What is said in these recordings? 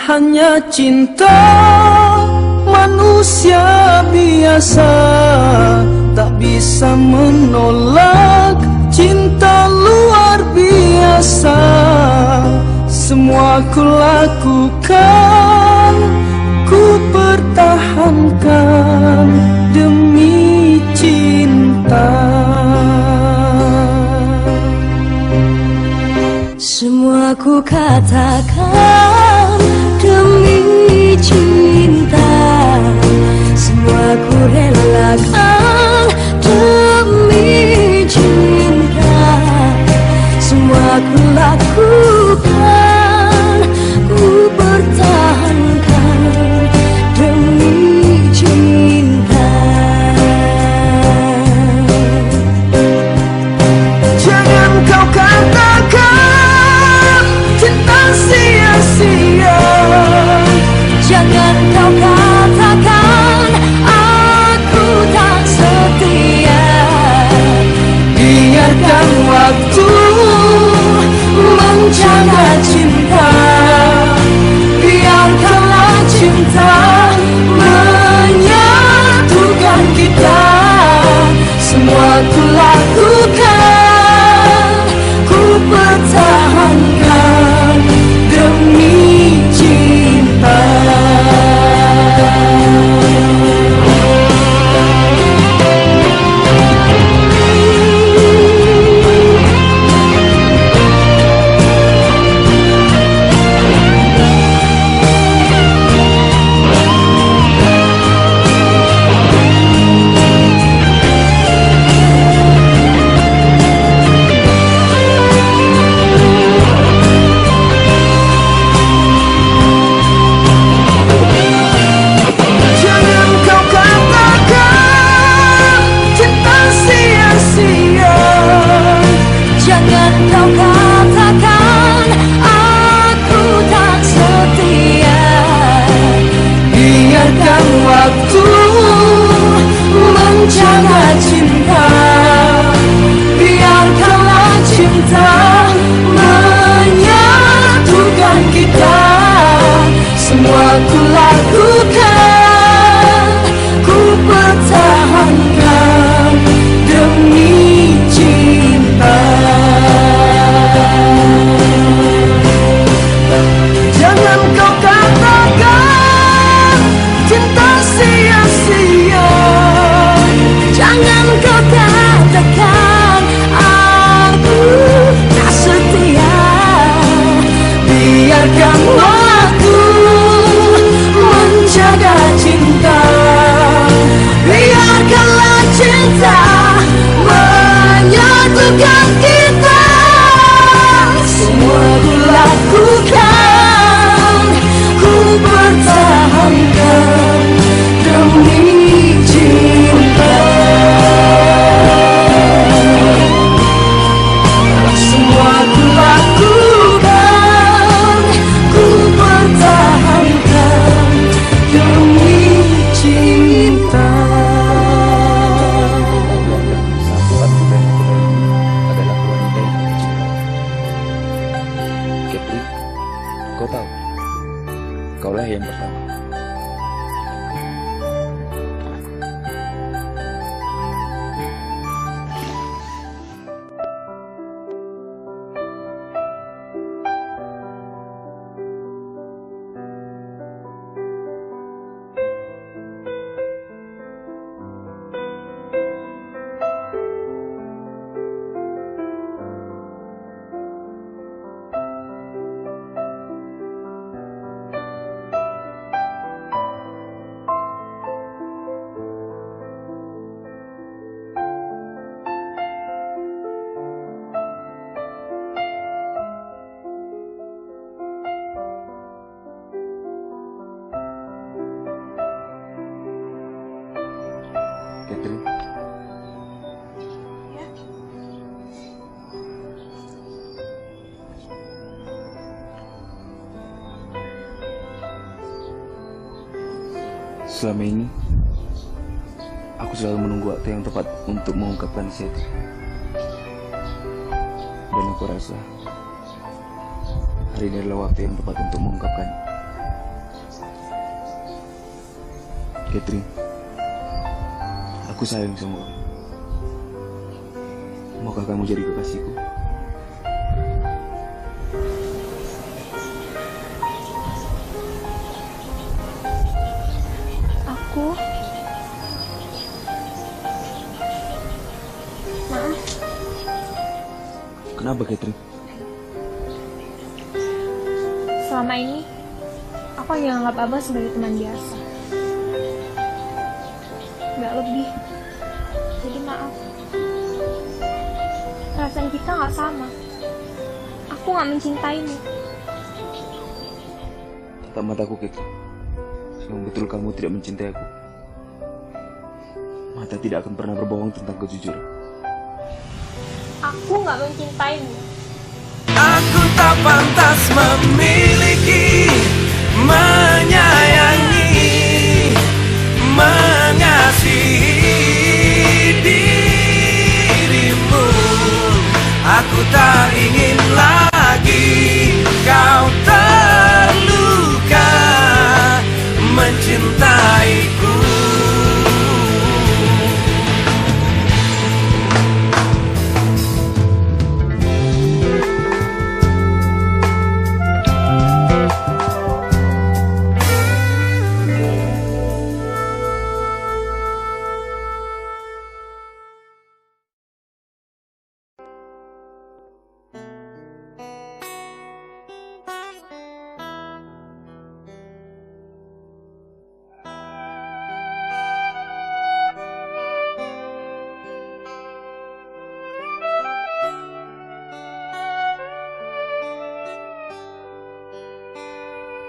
hanya cinta manusia biasa, tak bisa menolak cinta luar biasa. Semua ku lakukan, ku pertahankan demi cinta. Semua ku katakan demi cinta, semua ku relakan demi cinta, semua ku lakukan, ku pertahankan demi cinta. Jangan kau katakan cinta sia-sia, jangan kau katakan aku tak setia. biarkan waktu menjaga cinta, biarkanlah cinta menyatukan kita. Semua ku lakukan, ku pertahankan demi cinta. Jangan kau katakan cinta sia-sia, Jangan kau katakan aku tak setia. biarkan waktu menjaga cinta, biarkanlah cinta menyatukan kita. Semua ku lakukan, ku pertahankan demi cinta. Jangan kau katakan cinta sia-sia, Jangan kau katakan aku tak setia. biarkan waktu menjaga cinta, biarkanlah cinta menyatukan kita. Semua ku lakukan, ku pertahankan demi cinta. Semua ku lakukan, ku pertahankan demi cinta. Sahabat adalah wanita yang kecil. Catherine, kau tahu, kaulah yang pertama. Catherine, selama ini aku selalu menunggu waktu yang tepat untuk mengungkapkan isi hati. Dan aku rasa hari ini adalah waktu yang tepat untuk mengungkapkan. Catherine, aku sayang sama kamu. Maukah kamu jadi kekasihku? Aku maaf, Kenapa, Catherine? selama ini aku hanya anggap Abah sebagai teman biasa, nggak lebih. Jadi maaf, perasaan kita nggak sama. Aku nggak mencintaimu. Tatap mataku, Catherine. Memang betul kamu tidak mencintai aku. Mata tidak akan pernah berbohong tentang kejujuran. Aku nggak mencintaimu. Aku tak pantas memiliki, menyayangi, mengasihi dirimu. Aku tak ingin lagi kau terluka mencintaiku.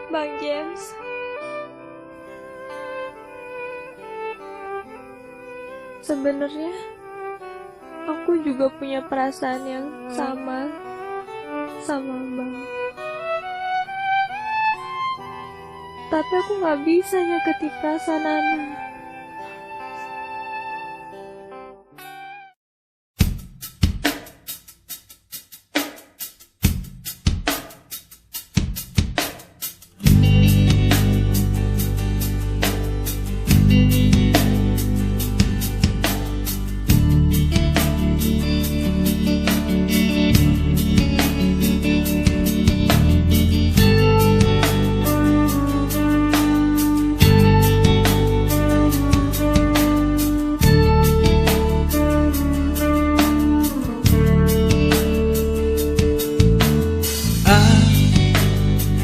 Bang James, sebenarnya aku juga punya perasaan yang sama Bang. Tapi aku nggak bisa nyakiti perasaan Ana.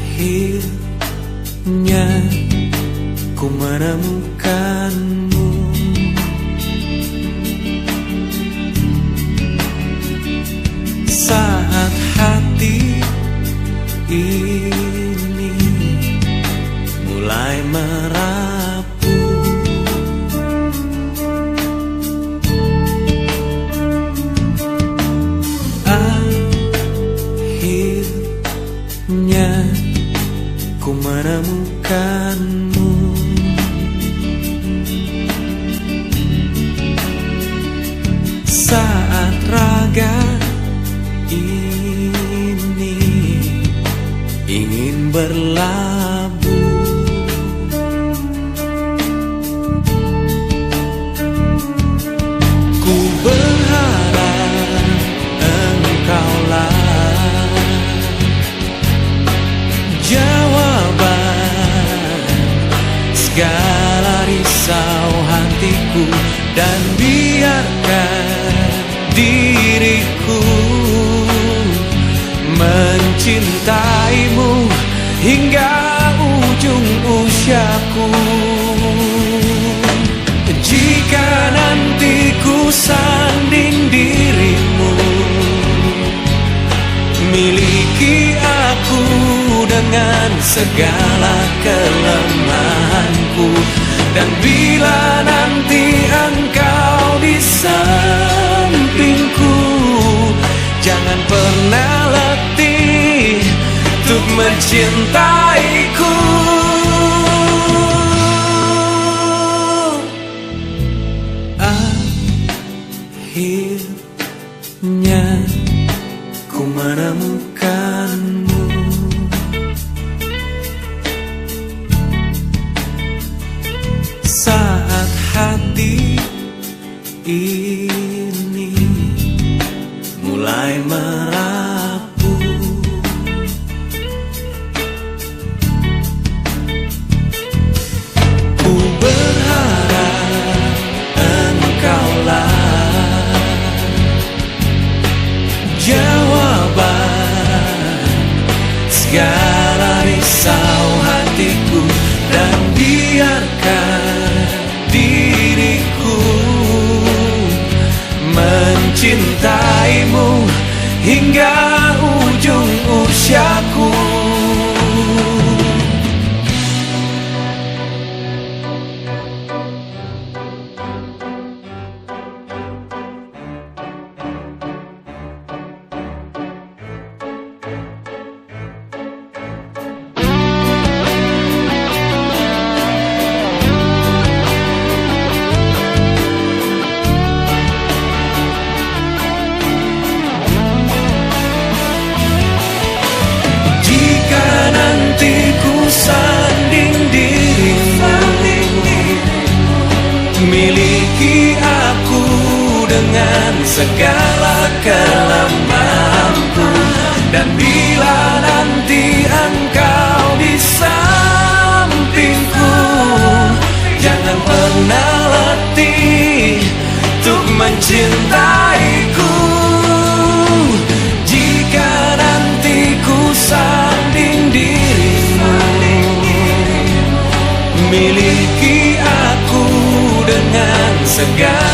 Akhirnya ku menemukanmu. Saat hati ini mulai merapuh, akhirnya ku menemukanmu. Saat raga ini ingin berlabuh, ku berharap engkaulah jawaban segala risau hatiku, dan biarkan diriku mencintaimu hingga ujung usiaku. Jika nanti ku sanding dirimu, miliki aku dengan segala kelemahanku. Dan bila nanti engkau di sampingku, jangan pernah letih untuk mencintaiku. Akhirnya ku menemukanmu. hingga ujung usiaku. Miliki aku dengan segala kelemahanku. Dan bila nanti engkau di sampingku, jangan pernah letih untuk mencintaiku. Jika nanti ku sanding dirimu, miliki aku dengan segala